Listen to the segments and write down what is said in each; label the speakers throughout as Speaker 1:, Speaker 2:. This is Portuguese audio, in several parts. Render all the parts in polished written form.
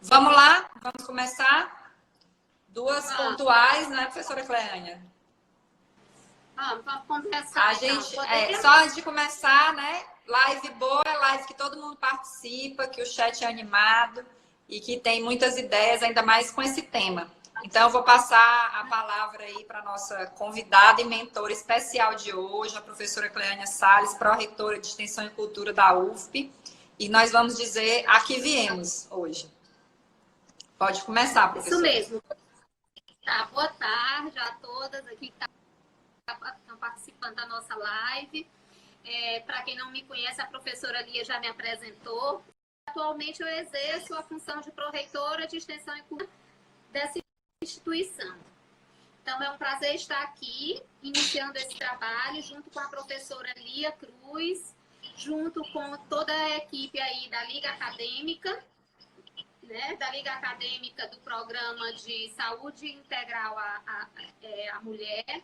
Speaker 1: Vamos lá? Vamos começar? Duas pontuais, né, professora Cleânia?
Speaker 2: Vamos começar.
Speaker 1: A gente, só antes de começar, né? Live boa é live que todo mundo participa, que o chat é animado e que tem muitas ideias, ainda mais com esse tema. Então, eu vou passar a palavra aí para a nossa convidada e mentora especial de hoje, a professora Cleânia Salles, pró-reitora de Extensão e Cultura da UFP. E nós vamos dizer a que viemos hoje. Pode começar, professora.
Speaker 2: Isso mesmo. Tá, boa tarde a todas aqui que estão participando da nossa live. Para quem não me conhece, a professora Lia já me apresentou. Atualmente eu exerço a função de pró-reitora de Extensão e Cultura dessa instituição. Então, é um prazer estar aqui, iniciando esse trabalho, junto com a professora Lia Cruz, junto com toda a equipe aí da Liga Acadêmica, né, da Liga Acadêmica do Programa de Saúde Integral à Mulher,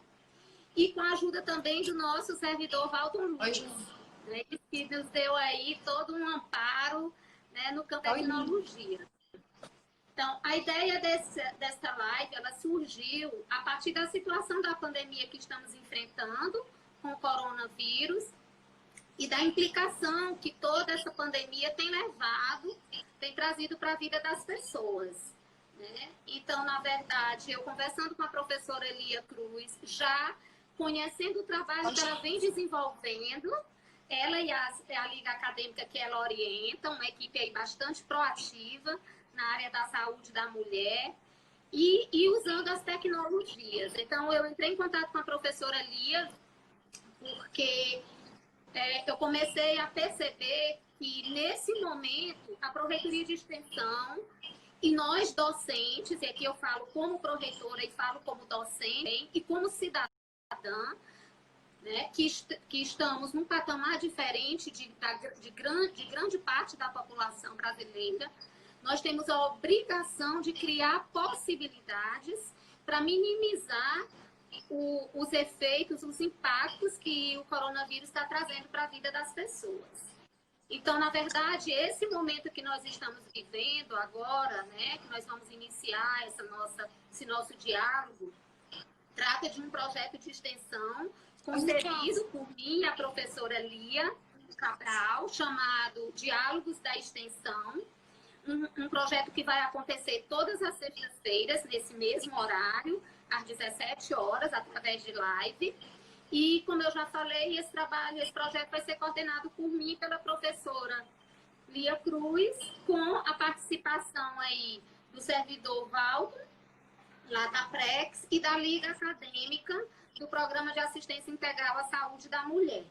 Speaker 2: e com a ajuda também do nosso servidor Walton Luiz, né, que nos deu aí todo um amparo, né, no campo da tecnologia. Então, a ideia dessa live, ela surgiu a partir da situação da pandemia que estamos enfrentando com o coronavírus e da implicação que toda essa pandemia tem levado, tem trazido para a vida das pessoas, né? Então, na verdade, eu conversando com a professora Lia Cruz, já conhecendo o trabalho que ela vem desenvolvendo, ela e a Liga Acadêmica que ela orienta, uma equipe aí bastante proativa na área da saúde da mulher e usando as tecnologias. Então, eu entrei em contato com a professora Lia porque eu comecei a perceber que, nesse momento, a Pró-Reitoria de Extensão e nós, docentes, e aqui eu falo como pró-reitora e falo como docente e como cidadã, né, que estamos num patamar diferente de grande parte da população brasileira, nós temos a obrigação de criar possibilidades para minimizar os efeitos, os impactos que o coronavírus está trazendo para a vida das pessoas. Então, na verdade, esse momento que nós estamos vivendo agora, né, que nós vamos iniciar esse nosso diálogo, trata de um projeto de extensão concebido por mim, a professora Lia Cabral, chamado Diálogos da Extensão, um projeto que vai acontecer todas as sextas-feiras, nesse mesmo horário, às 17 horas, através de live. E, como eu já falei, esse projeto vai ser coordenado por mim, pela professora Lia Cruz, com a participação aí do servidor Valdo, lá da Prex, e da Liga Acadêmica do Programa de Assistência Integral à Saúde da Mulher.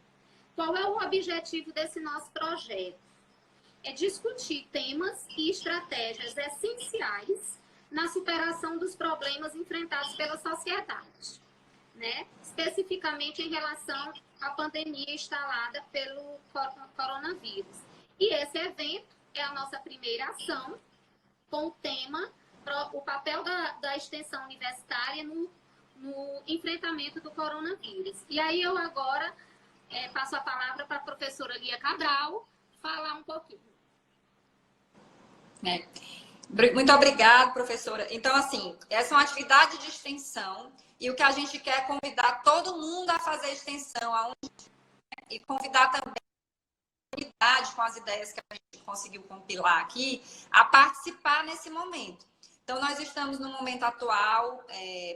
Speaker 2: Qual é o objetivo desse nosso projeto? É discutir temas e estratégias essenciais na superação dos problemas enfrentados pela sociedade, né? Especificamente em relação à pandemia instalada pelo coronavírus. E esse evento é a nossa primeira ação com o tema o papel da extensão universitária no enfrentamento do coronavírus. E aí eu agora passo a palavra para a professora Lia Cabral falar um pouquinho.
Speaker 1: Muito obrigada, professora. Então, assim, essa é uma atividade de extensão e o que a gente quer é convidar todo mundo a fazer extensão e convidar também a comunidade, com as ideias que a gente conseguiu compilar aqui, a participar nesse momento. Então, nós estamos no momento atual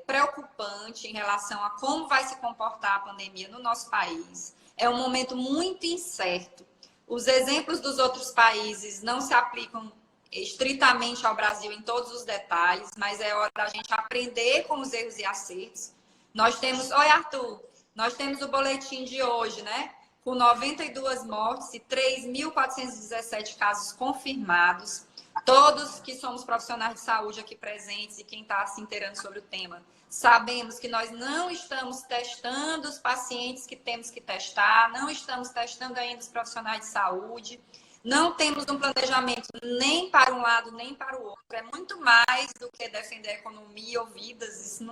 Speaker 1: preocupante em relação a como vai se comportar a pandemia no nosso país. É um momento muito incerto. Os exemplos dos outros países não se aplicam estritamente ao Brasil em todos os detalhes, mas é hora da gente aprender com os erros e acertos. Nós temos... Oi, Arthur! Nós temos o boletim de hoje, né? Com 92 mortes e 3.417 casos confirmados. Todos que somos profissionais de saúde aqui presentes e quem está se inteirando sobre o tema, sabemos que nós não estamos testando os pacientes que temos que testar, não estamos testando ainda os profissionais de saúde, não temos um planejamento nem para um lado nem para o outro. É muito mais do que defender a economia ou vidas, isso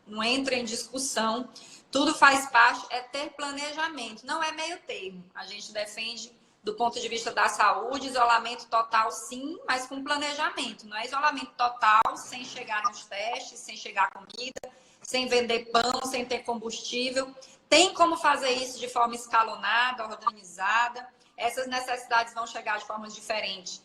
Speaker 1: não entra em discussão. Tudo faz parte, é ter planejamento, não é meio termo. A gente defende do ponto de vista da saúde, isolamento total sim, mas com planejamento. Não é isolamento total sem chegar nos testes, sem chegar a comida, sem vender pão, sem ter combustível. Tem como fazer isso de forma escalonada, organizada. Essas necessidades vão chegar de formas diferentes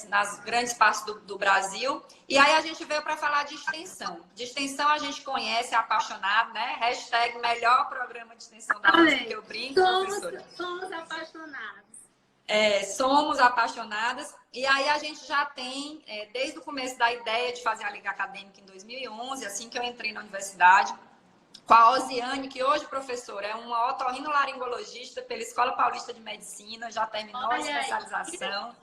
Speaker 1: nas grandes partes do Brasil. E aí a gente veio para falar de extensão. De extensão a gente conhece, é apaixonado, né? Hashtag melhor programa de extensão da USP, que eu brinco, professora.
Speaker 2: Somos apaixonados.
Speaker 1: Somos apaixonadas. E aí a gente já tem, desde o começo da ideia de fazer a Liga Acadêmica em 2011, assim que eu entrei na universidade, com a Osiane, que hoje, professora, é uma otorrinolaringologista pela Escola Paulista de Medicina, já terminou a especialização.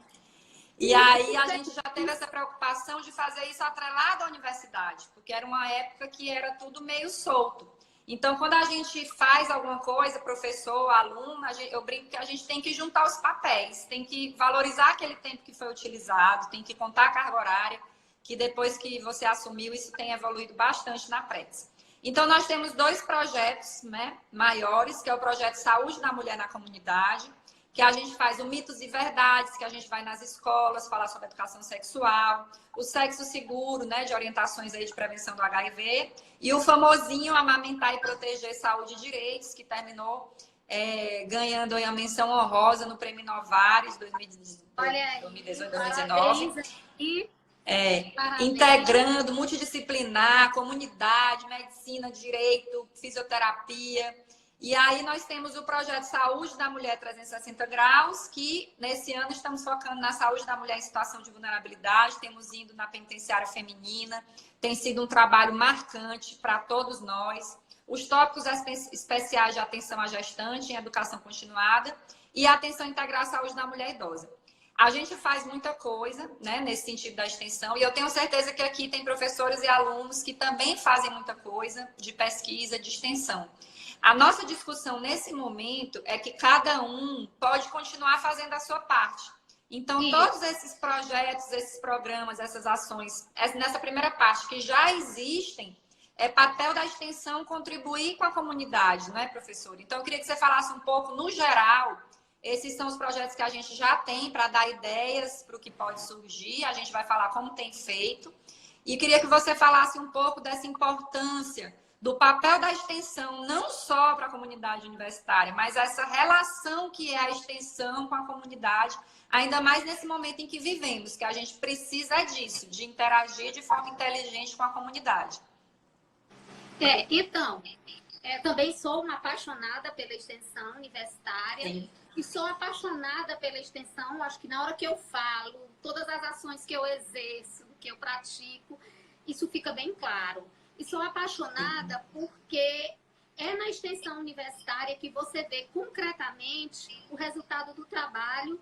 Speaker 1: E aí a gente já teve essa preocupação de fazer isso atrelado à universidade, porque era uma época que era tudo meio solto. Então, quando a gente faz alguma coisa, professor, aluno, eu brinco que a gente tem que juntar os papéis, tem que valorizar aquele tempo que foi utilizado, tem que contar a carga horária, que depois que você assumiu, isso tem evoluído bastante na Prets. Então, nós temos 2 projetos, né, maiores, que é o projeto Saúde da Mulher na Comunidade, que a gente faz o Mitos e Verdades, que a gente vai nas escolas falar sobre educação sexual, o sexo seguro, né, de orientações aí de prevenção do HIV, e o famosinho Amamentar e Proteger Saúde e Direitos, que terminou ganhando aí a menção honrosa no Prêmio Novares 2018, 2019. Integrando multidisciplinar, comunidade, medicina, direito, fisioterapia. E aí nós temos o projeto Saúde da Mulher 360 Graus, que nesse ano estamos focando na saúde da mulher em situação de vulnerabilidade, temos ido na penitenciária feminina, tem sido um trabalho marcante para todos nós. Os tópicos especiais de atenção à gestante em educação continuada e atenção integral à saúde da mulher idosa. A gente faz muita coisa, né, nesse sentido da extensão, e eu tenho certeza que aqui tem professores e alunos que também fazem muita coisa de pesquisa, de extensão. A nossa discussão nesse momento é que cada um pode continuar fazendo a sua parte. Então, todos esses projetos, esses programas, essas ações, nessa primeira parte que já existem, é papel da extensão contribuir com a comunidade, não é, professor? Então, eu queria que você falasse um pouco, no geral, esses são os projetos que a gente já tem para dar ideias para o que pode surgir. A gente vai falar como tem feito. E queria que você falasse um pouco dessa importância do papel da extensão, não só para a comunidade universitária, mas essa relação que é a extensão com a comunidade, ainda mais nesse momento em que vivemos, que a gente precisa disso, de interagir de forma inteligente com a comunidade.
Speaker 2: Então, também sou uma apaixonada pela extensão universitária. Sim. E sou apaixonada pela extensão, acho que na hora que eu falo, todas as ações que eu exerço, que eu pratico, isso fica bem claro. E sou apaixonada porque é na extensão universitária que você vê concretamente o resultado do trabalho,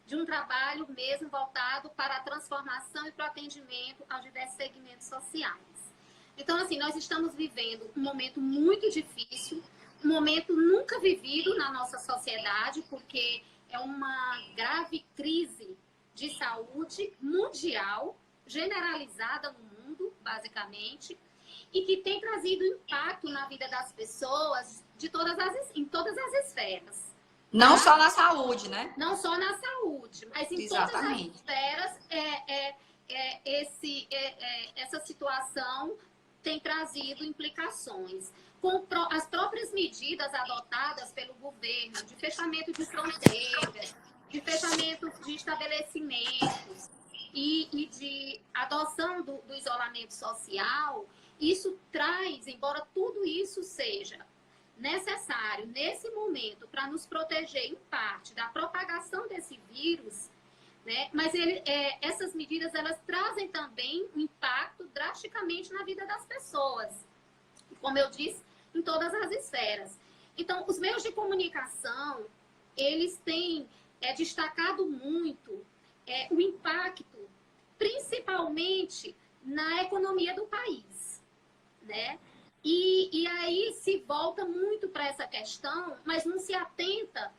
Speaker 2: de um trabalho mesmo voltado para a transformação e para o atendimento aos diversos segmentos sociais. Então, assim, nós estamos vivendo um momento muito difícil, um momento nunca vivido na nossa sociedade, porque é uma grave crise de saúde mundial, generalizada no mundo, basicamente, e que tem trazido impacto na vida das pessoas em todas as esferas.
Speaker 1: Não só na saúde, né?
Speaker 2: Não só na saúde, mas em
Speaker 1: Exatamente.
Speaker 2: Todas as esferas, essa situação tem trazido implicações. Com as próprias medidas adotadas pelo governo, de fechamento de fronteiras, de fechamento de estabelecimentos e de adoção do isolamento social, isso traz, embora tudo isso seja necessário nesse momento para nos proteger em parte da propagação desse vírus, né? Mas essas medidas elas trazem também um impacto drasticamente na vida das pessoas. Como eu disse, em todas as esferas. Então, os meios de comunicação, eles têm destacado muito o impacto, principalmente na economia do país, né? E aí se volta muito para essa questão, mas não se atenta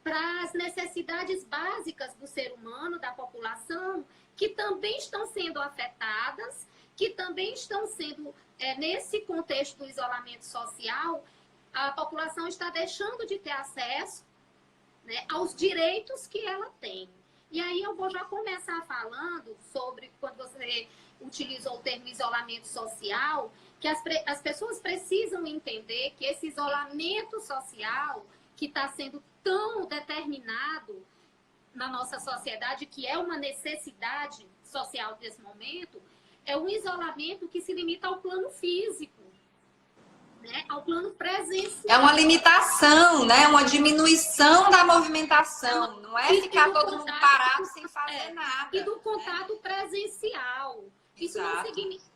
Speaker 2: para as necessidades básicas do ser humano, da população, que também estão sendo afetadas, que também estão sendo, nesse contexto do isolamento social, a população está deixando de ter acesso, né, aos direitos que ela tem. E aí eu vou já começar falando sobre, quando você utilizou o termo isolamento social, que as pessoas precisam entender que esse isolamento social, que está sendo tão determinado na nossa sociedade, que é uma necessidade social desse momento, é um isolamento que se limita ao plano físico, né? Ao plano presencial.
Speaker 1: É uma limitação, né? Uma diminuição da movimentação. Não é ficar todo mundo parado sem fazer nada.
Speaker 2: E do contato presencial. Isso não significa...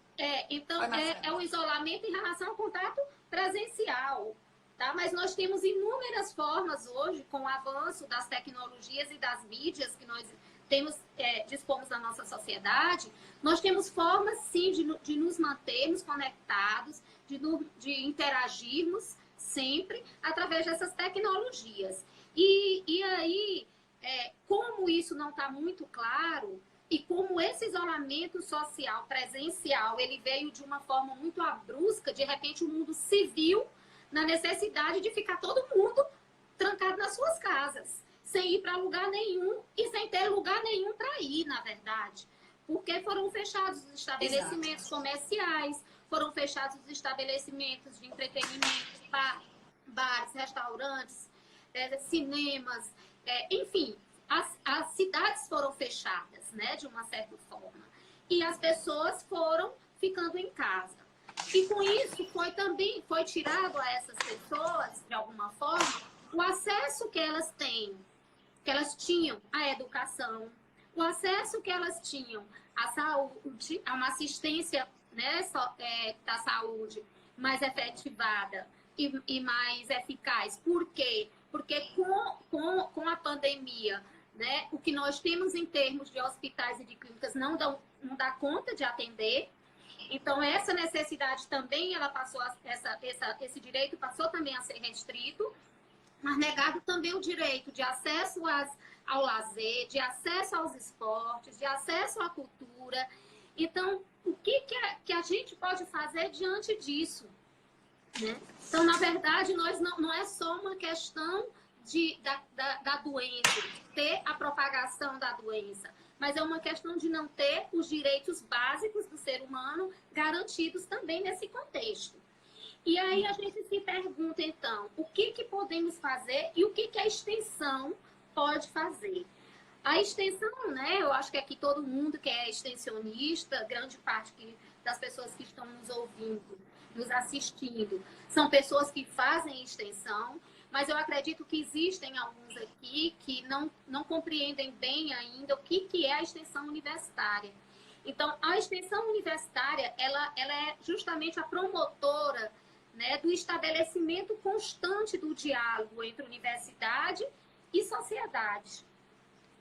Speaker 2: então, é o isolamento em relação ao contato presencial. Tá? Mas nós temos inúmeras formas hoje, com o avanço das tecnologias e das mídias que nós dispomos na nossa sociedade, nós temos formas, sim, de nos mantermos conectados, de interagirmos sempre através dessas tecnologias. E aí, como isso não está muito claro, e como esse isolamento social presencial, ele veio de uma forma muito abrupta, de repente o mundo se viu na necessidade de ficar todo mundo trancado nas suas casas, sem ir para lugar nenhum e sem ter lugar nenhum para ir, na verdade. Porque foram fechados os estabelecimentos comerciais, foram fechados os estabelecimentos de entretenimento, bares, restaurantes, cinemas, enfim, as cidades foram fechadas, né, de uma certa forma. E as pessoas foram ficando em casa. E com isso foi tirado a essas pessoas, de alguma forma, o acesso que elas tinham à educação, o acesso que elas tinham à saúde, a uma assistência, né, da saúde mais efetivada e mais eficaz. Por quê? Porque com a pandemia, né, o que nós temos em termos de hospitais e de clínicas não dá conta de atender. Então, essa necessidade também, esse direito passou também a ser restrito, mas negado também o direito de acesso ao lazer, de acesso aos esportes, de acesso à cultura. Então, o que a gente pode fazer diante disso? Né? Então, na verdade, não é só uma questão da doença, ter a propagação da doença, mas é uma questão de não ter os direitos básicos do ser humano garantidos também nesse contexto. E aí a gente se pergunta, então, o que podemos fazer e o que a extensão pode fazer? A extensão, né, eu acho que aqui todo mundo que é extensionista, grande parte das pessoas que estão nos ouvindo, nos assistindo, são pessoas que fazem extensão, mas eu acredito que existem alguns aqui que não compreendem bem ainda o que é a extensão universitária. Então, a extensão universitária, ela é justamente a promotora, né, do estabelecimento constante do diálogo entre universidade e sociedade.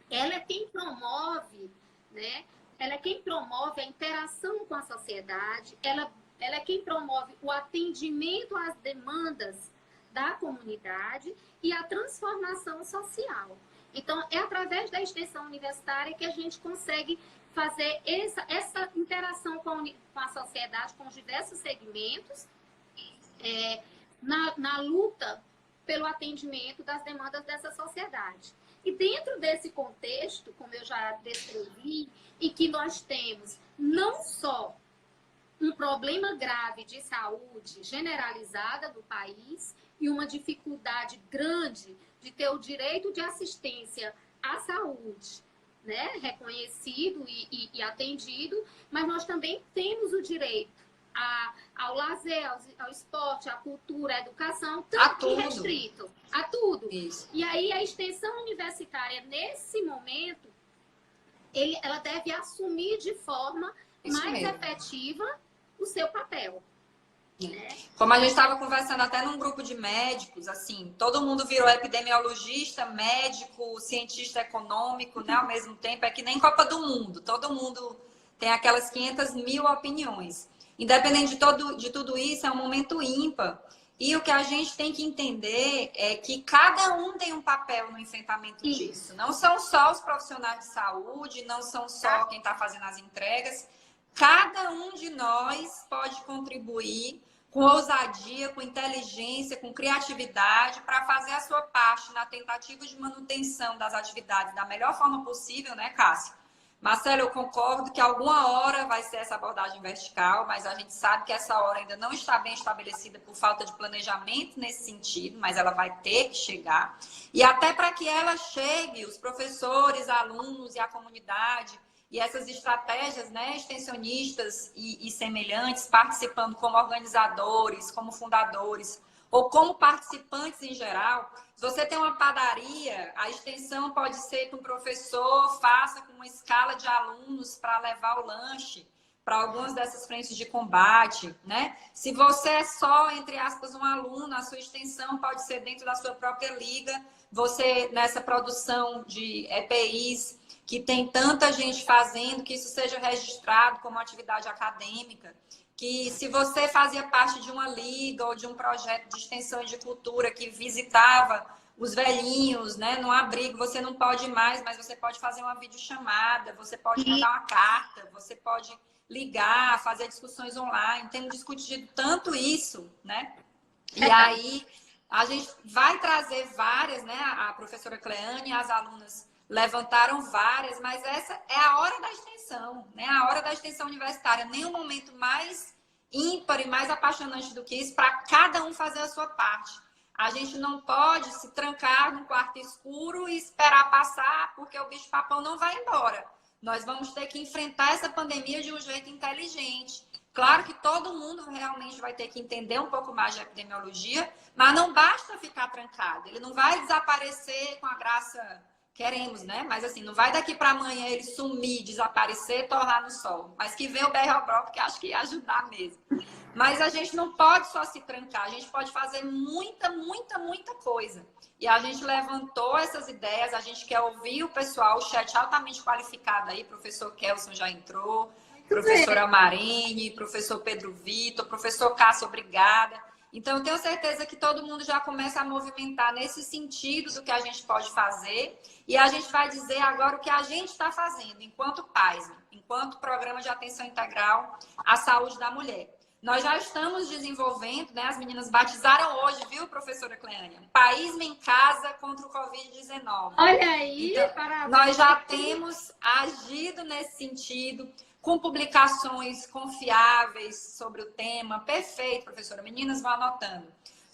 Speaker 2: Ela é quem promove, né? Ela é quem promove a interação com a sociedade, ela é quem promove o atendimento às demandas da comunidade e a transformação social. Então, é através da extensão universitária que a gente consegue fazer essa interação com a sociedade, com os diversos segmentos, na luta pelo atendimento das demandas dessa sociedade. E dentro desse contexto, como eu já descrevi, e que nós temos não só um problema grave de saúde generalizada no país e uma dificuldade grande de ter o direito de assistência à saúde, né, reconhecido e atendido, mas nós também temos o direito ao lazer, ao esporte, à cultura, à educação, tanto restrito, a tudo.
Speaker 1: Isso.
Speaker 2: E aí a extensão universitária, nesse momento, ela deve assumir de forma mais efetiva o seu papel. Né?
Speaker 1: Como a gente estava conversando até num grupo de médicos, assim, todo mundo virou epidemiologista, médico, cientista econômico, né, ao mesmo tempo, é que nem Copa do Mundo, todo mundo tem aquelas 500 mil opiniões. Independente de tudo isso, é um momento ímpar. E o que a gente tem que entender é que cada um tem um papel no enfrentamento disso. Não são só os profissionais de saúde, não são só quem está fazendo as entregas. Cada um de nós pode contribuir com ousadia, com inteligência, com criatividade, para fazer a sua parte na tentativa de manutenção das atividades da melhor forma possível, né, Cássia? Marcelo, eu concordo que alguma hora vai ser essa abordagem vertical, mas a gente sabe que essa hora ainda não está bem estabelecida por falta de planejamento nesse sentido, mas ela vai ter que chegar. E até para que ela chegue, os professores, alunos e a comunidade, e essas estratégias, né, extensionistas e semelhantes, participando como organizadores, como fundadores, ou como participantes em geral. Se você tem uma padaria, a extensão pode ser que um professor faça com uma escala de alunos para levar o lanche para algumas dessas frentes de combate, né? Se você é só, entre aspas, um aluno, a sua extensão pode ser dentro da sua própria liga, você, nessa produção de EPIs, que tem tanta gente fazendo, que isso seja registrado como atividade acadêmica, que se você fazia parte de uma liga ou de um projeto de extensão de cultura que visitava os velhinhos, né, no abrigo, você não pode ir mais, mas você pode fazer uma videochamada, você pode mandar uma carta, você pode ligar, fazer discussões online. Temos discutido tanto isso, né? E aí a gente vai trazer várias, né? A professora Cleane e as alunas levantaram várias, mas essa é a hora da extensão, né? A hora da extensão universitária. Nenhum momento mais ímpar e mais apaixonante do que isso para cada um fazer a sua parte. A gente não pode se trancar num quarto escuro e esperar passar, porque o bicho-papão não vai embora. Nós vamos ter que enfrentar essa pandemia de um jeito inteligente. Claro que todo mundo realmente vai ter que entender um pouco mais de epidemiologia, mas não basta ficar trancado. Ele não vai desaparecer com a graça... Queremos, né? Mas assim, não vai daqui para amanhã ele sumir, desaparecer, torrar no sol. Mas que venha o BR que acho que ia ajudar mesmo. Mas a gente não pode só se trancar, a gente pode fazer muita coisa. E a gente levantou essas ideias, a gente quer ouvir o pessoal, o chat altamente qualificado aí, professor Kelson já entrou, professora Marine, professor Pedro Vitor, professor Cássio, obrigada. Então, eu tenho certeza que todo mundo já começa a movimentar nesse sentido do que a gente pode fazer. E a gente vai dizer agora o que a gente está fazendo, enquanto pais, enquanto programa de atenção integral à saúde da mulher. Nós já estamos desenvolvendo, né? As meninas batizaram hoje, viu, professora Cleânia? País-me em casa contra o Covid-19.
Speaker 2: Olha aí,
Speaker 1: então,
Speaker 2: parabéns.
Speaker 1: Nós já temos agido nesse sentido, com publicações confiáveis sobre o tema. Perfeito, professora. Meninas vão anotando.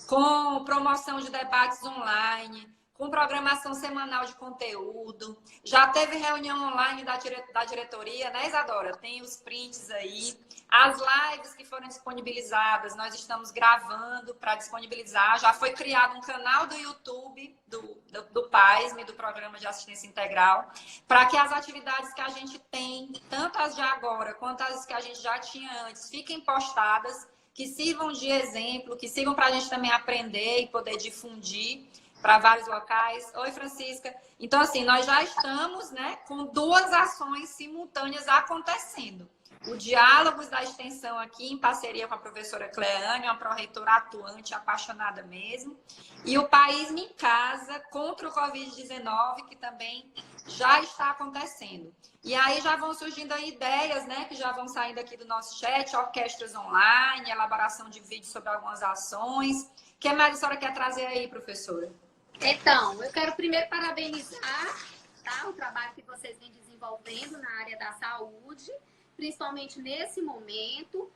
Speaker 1: Com promoção de debates online, com programação semanal de conteúdo. Já teve reunião online da diretoria, né, Isadora? Tem os prints aí. As lives que foram disponibilizadas, nós estamos gravando para disponibilizar. Já foi criado um canal do YouTube do PAISME, do Programa de Assistência Integral, para que as atividades que a gente tem, tanto as de agora quanto as que a gente já tinha antes, fiquem postadas, que sirvam de exemplo, que sirvam para a gente também aprender e poder difundir para vários locais. Oi, Francisca. Então, assim, nós já estamos, né, com duas ações simultâneas acontecendo. O Diálogos da Extensão aqui, em parceria com a professora Cleane, uma pró-reitora atuante, apaixonada mesmo. E o País-me em Casa contra o Covid-19, que também já está acontecendo. E aí já vão surgindo aí ideias, né, que já vão saindo aqui do nosso chat, orquestras online, elaboração de vídeos sobre algumas ações. O que mais a senhora quer trazer aí, professora?
Speaker 2: Então, eu quero primeiro parabenizar, tá, o trabalho que vocês vêm desenvolvendo na área da saúde, principalmente nesse momento,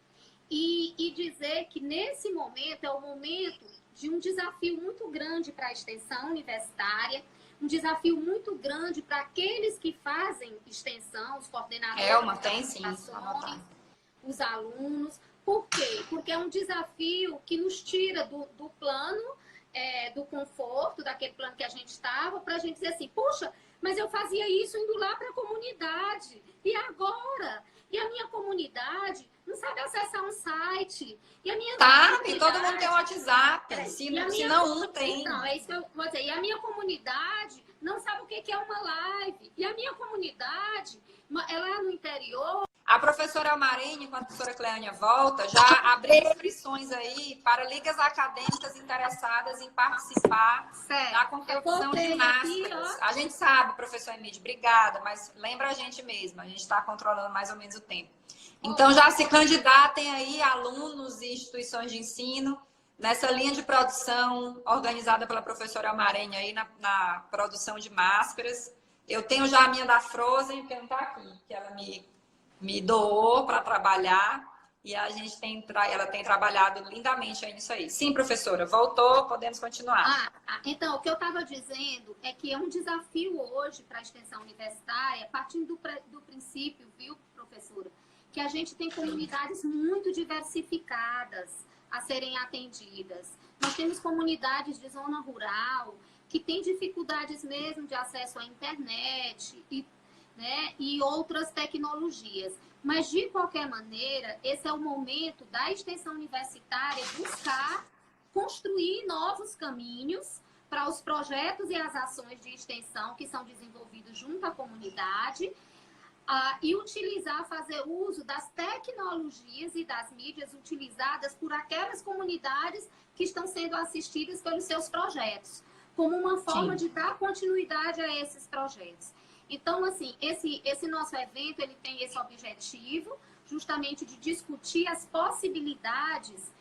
Speaker 2: e dizer que nesse momento é o momento de um desafio muito grande para a extensão universitária, um desafio muito grande para aqueles que fazem extensão, os coordenadores,
Speaker 1: tem sim,
Speaker 2: os alunos. Por quê? Porque é um desafio que nos tira do plano, do conforto, daquele plano que a gente estava, para a gente dizer assim, puxa, mas eu fazia isso indo lá para a comunidade, e agora? E a minha comunidade não sabe acessar um site. E a minha
Speaker 1: e todo mundo tem um WhatsApp. Se não tem.
Speaker 2: Então, é isso que eu vou dizer. E a minha comunidade não sabe o que é uma live. E a minha comunidade, ela no interior...
Speaker 1: A professora Almarine, quando a professora Cleânia volta, já abriu inscrições aí para ligas acadêmicas interessadas em participar da confecção de máscaras. A gente sabe, professor Emílio, obrigada, mas lembra a gente mesmo, a gente está controlando mais ou menos o tempo. Então, já se candidatem aí alunos e instituições de ensino nessa linha de produção organizada pela professora Almarine aí na produção de máscaras. Eu tenho já a minha da Frozen, que não está aqui, que ela me doou para trabalhar e a gente ela tem trabalhado lindamente aí nisso aí. Sim, professora, voltou, podemos continuar.
Speaker 2: Então, o que eu estava dizendo é que é um desafio hoje para a extensão universitária, partindo do princípio, viu, professora, que a gente tem comunidades muito diversificadas a serem atendidas. Nós temos comunidades de zona rural que têm dificuldades mesmo de acesso à internet e outras tecnologias. Mas, de qualquer maneira, esse é o momento da extensão universitária buscar construir novos caminhos para os projetos e as ações de extensão que são desenvolvidos junto à comunidade e fazer uso das tecnologias e das mídias utilizadas por aquelas comunidades que estão sendo assistidas pelos seus projetos, como uma forma de dar continuidade a esses projetos. Então, assim, esse nosso evento, ele tem esse objetivo, justamente de discutir as possibilidades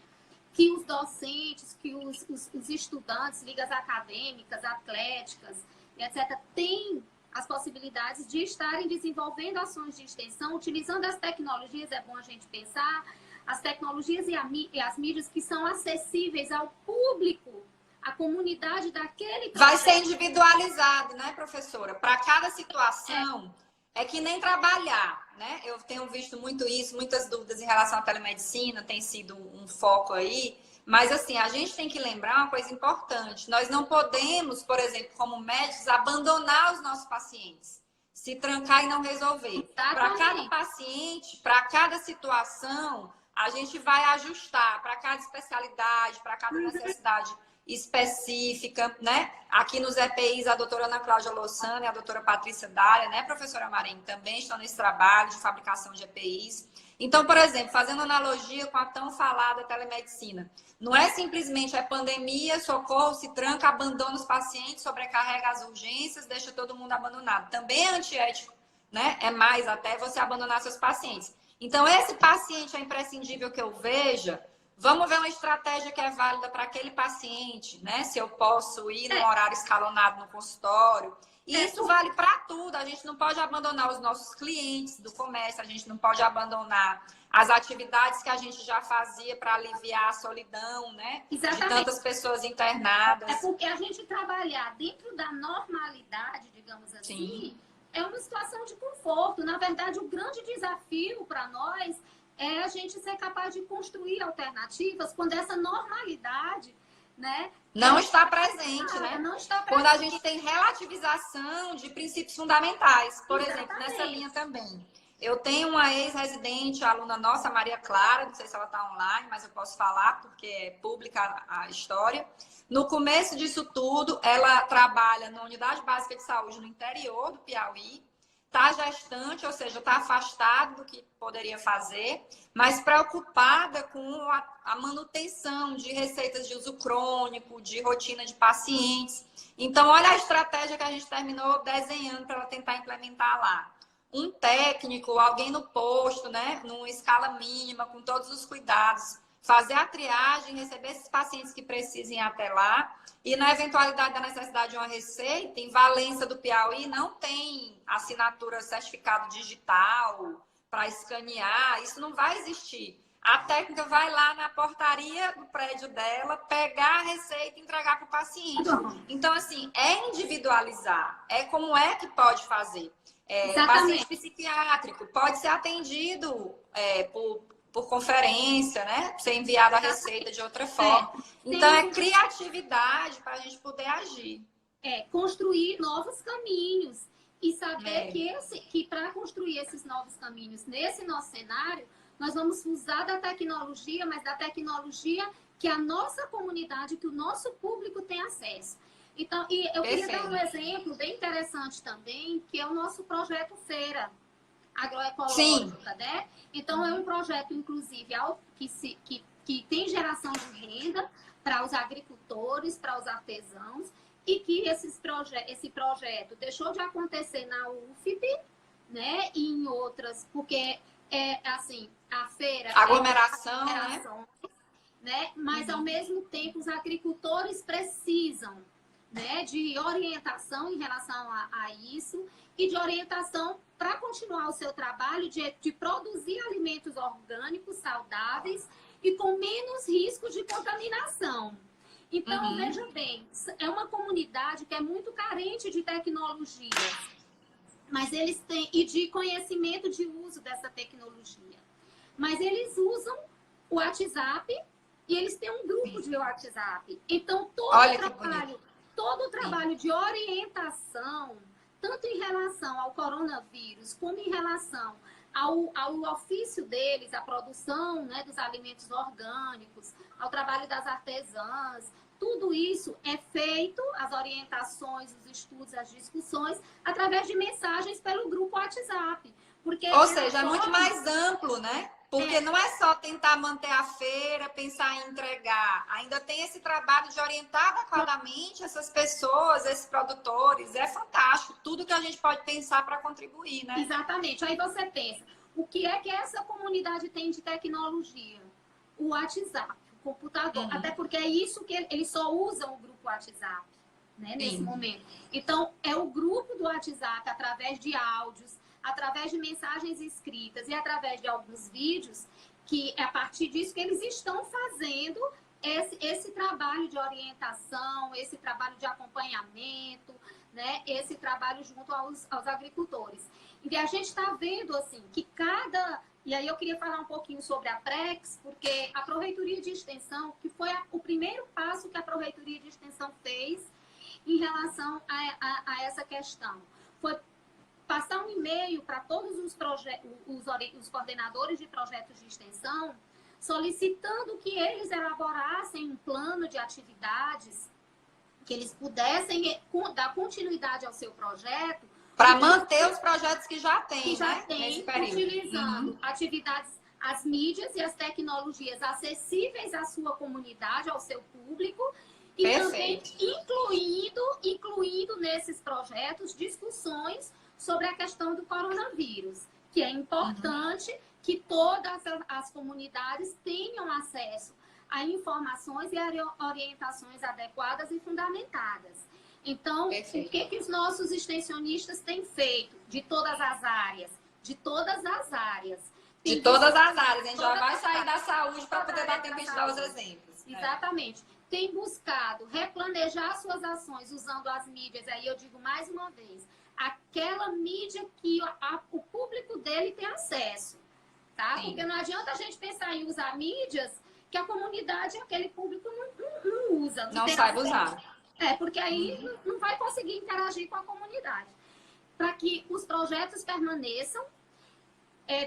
Speaker 2: que os docentes, que os estudantes, ligas acadêmicas, atléticas, etc., têm as possibilidades de estarem desenvolvendo ações de extensão, utilizando as tecnologias, é bom a gente pensar, as tecnologias e as mídias que são acessíveis ao público, a comunidade daquele...
Speaker 1: Vai ser individualizado, né, professora? Para cada situação, é que nem trabalhar, né? Eu tenho visto muito isso, muitas dúvidas em relação à telemedicina, tem sido um foco aí, mas assim, a gente tem que lembrar uma coisa importante. Nós não podemos, por exemplo, como médicos, abandonar os nossos pacientes, se trancar e não resolver. Para cada paciente, para cada situação, a gente vai ajustar para cada especialidade, para cada necessidade específica, né? Aqui nos EPIs, a doutora Ana Cláudia Lossana e a doutora Patrícia Dália, né, professora Marinho, também estão nesse trabalho de fabricação de EPIs. Então, por exemplo, fazendo analogia com a tão falada telemedicina, não é simplesmente pandemia, socorro, se tranca, abandona os pacientes, sobrecarrega as urgências, deixa todo mundo abandonado. Também é antiético, né? É mais até você abandonar seus pacientes. Então, esse paciente é imprescindível que eu veja. Vamos ver uma estratégia que é válida para aquele paciente, né? Se eu posso ir num horário escalonado no consultório. E isso vale para tudo. A gente não pode abandonar os nossos clientes do comércio, a gente não pode abandonar as atividades que a gente já fazia para aliviar a solidão, né?
Speaker 2: Exatamente.
Speaker 1: De tantas pessoas internadas.
Speaker 2: É porque a gente trabalhar dentro da normalidade, digamos assim, é uma situação de conforto. Na verdade, o grande desafio para nós é a gente ser capaz de construir alternativas quando essa normalidade, né,
Speaker 1: não está presente, né?
Speaker 2: Não está presente.
Speaker 1: Quando a gente tem relativização de princípios fundamentais, por exemplo, nessa linha também. Eu tenho uma ex-residente, aluna nossa, Maria Clara, não sei se ela está online, mas eu posso falar porque é pública a história. No começo disso tudo, ela trabalha na Unidade Básica de Saúde no interior do Piauí, está gestante, ou seja, está afastada do que poderia fazer, mas preocupada com a manutenção de receitas de uso crônico, de rotina de pacientes. Então, olha a estratégia que a gente terminou desenhando para ela tentar implementar lá. Um técnico, alguém no posto, né, numa escala mínima, com todos os cuidados, fazer a triagem, receber esses pacientes que precisem ir até lá. E na eventualidade da necessidade de uma receita, em Valença do Piauí não tem assinatura, certificado digital para escanear, isso não vai existir. A técnica vai lá na portaria do prédio dela, pegar a receita e entregar para o paciente. Então, assim, é individualizar. É como é que pode fazer. Paciente psiquiátrico pode ser atendido por conferência, né? Ser enviado a receita de outra forma. Então, é criatividade para a gente poder agir.
Speaker 2: Construir novos caminhos. E saber que para construir esses novos caminhos nesse nosso cenário, nós vamos usar da tecnologia, mas da tecnologia que a nossa comunidade, que o nosso público tem acesso. Então, e eu queria dar um exemplo bem interessante também, que é o nosso projeto Feira. agroecológica, né? Então, é um projeto, inclusive, que tem geração de renda para os agricultores, para os artesãos, e que esse projeto deixou de acontecer na UFP, né? E em outras, porque assim, a feira...
Speaker 1: Aglomeração,
Speaker 2: né? Mas, ao mesmo tempo, os agricultores precisam, né, de orientação em relação a isso e de orientação para continuar o seu trabalho de produzir alimentos orgânicos, saudáveis e com menos risco de contaminação. Então, veja bem, é uma comunidade que é muito carente de tecnologia, mas eles têm, e de conhecimento de uso dessa tecnologia. Mas eles usam o WhatsApp e eles têm um grupo de WhatsApp. Então, todo o trabalho de orientação, tanto em relação ao coronavírus, como em relação ao ofício deles, a produção, né, dos alimentos orgânicos, ao trabalho das artesãs, tudo isso é feito, as orientações, os estudos, as discussões, através de mensagens pelo grupo WhatsApp.
Speaker 1: Ou seja, é muito mais amplo, né? Porque não é só tentar manter a feira, pensar em entregar. Ainda tem esse trabalho de orientar adequadamente essas pessoas, esses produtores. É fantástico. Tudo que a gente pode pensar para contribuir, né?
Speaker 2: Exatamente. Aí você pensa, o que é que essa comunidade tem de tecnologia? O WhatsApp, o computador. Até porque é isso que eles só usam o grupo WhatsApp, né, nesse momento. Então, é o grupo do WhatsApp, através de áudios, através de mensagens escritas e através de alguns vídeos, que é a partir disso que eles estão fazendo esse trabalho de orientação, esse trabalho de acompanhamento, né? Esse trabalho junto aos agricultores. E a gente está vendo assim que E aí eu queria falar um pouquinho sobre a Prex, porque a Proreitoria de Extensão, que foi o primeiro passo que a Proreitoria de Extensão fez em relação a essa questão, foi passar um e-mail para todos os coordenadores de projetos de extensão, solicitando que eles elaborassem um plano de atividades, que eles pudessem dar continuidade ao seu projeto.
Speaker 1: Para manter os projetos que já tem,
Speaker 2: que já
Speaker 1: né?
Speaker 2: tem, utilizando atividades, as mídias e as tecnologias acessíveis à sua comunidade, ao seu público, e também incluindo nesses projetos discussões sobre a questão do coronavírus, que é importante que todas as comunidades tenham acesso a informações e a orientações adequadas e fundamentadas. Então, o que os nossos extensionistas têm feito de todas as áreas? De todas as áreas.
Speaker 1: De todas as áreas. A gente já vai sair da saúde para poder dar tempo de dar os exemplos.
Speaker 2: Exatamente. Tem buscado replanejar suas ações usando as mídias, aí eu digo mais uma vez, aquela mídia que o público dele tem acesso, tá? Sim. Porque não adianta a gente pensar em usar mídias que a comunidade, aquele público não usa.
Speaker 1: Não sabe usar.
Speaker 2: Porque aí não vai conseguir interagir com a comunidade. Para que os projetos permaneçam,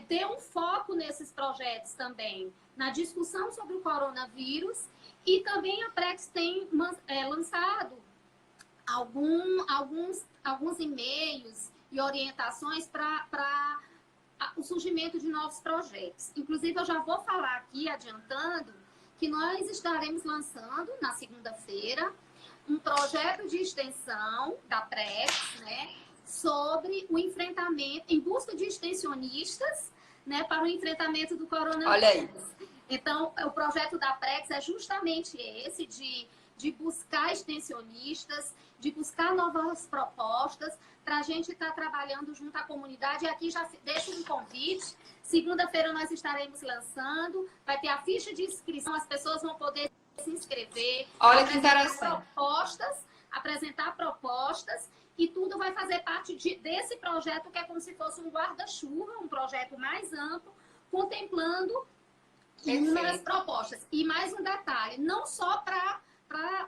Speaker 2: dê um foco nesses projetos também, na discussão sobre o coronavírus, e também a Prex tem lançado alguns e-mails e orientações para o surgimento de novos projetos. Inclusive, eu já vou falar aqui, adiantando, que nós estaremos lançando, na segunda-feira, um projeto de extensão da Prex, né, sobre o enfrentamento, em busca de extensionistas, né, para o enfrentamento do coronavírus.
Speaker 1: Olha aí.
Speaker 2: Então, o projeto da Prex é justamente esse, de buscar extensionistas, de buscar novas propostas, para a gente estar trabalhando junto à comunidade. E aqui já deixo um convite. Segunda-feira nós estaremos lançando, vai ter a ficha de inscrição, as pessoas vão poder se inscrever.
Speaker 1: Olha que interessante.
Speaker 2: Apresentar propostas, e tudo vai fazer parte desse projeto, que é como se fosse um guarda-chuva, um projeto mais amplo, contemplando inúmeras propostas. E mais um detalhe, não só para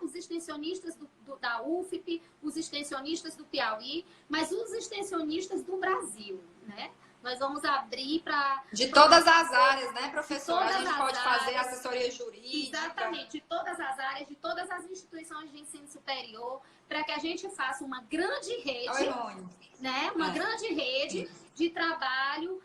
Speaker 2: os extensionistas da UFP, os extensionistas do Piauí, mas os extensionistas do Brasil, né? Nós vamos abrir para...
Speaker 1: De todas as áreas, né, professora? A gente pode fazer assessoria jurídica.
Speaker 2: Exatamente, de todas as áreas, de todas as instituições de ensino superior, para que a gente faça uma grande rede, né? Uma grande rede de trabalho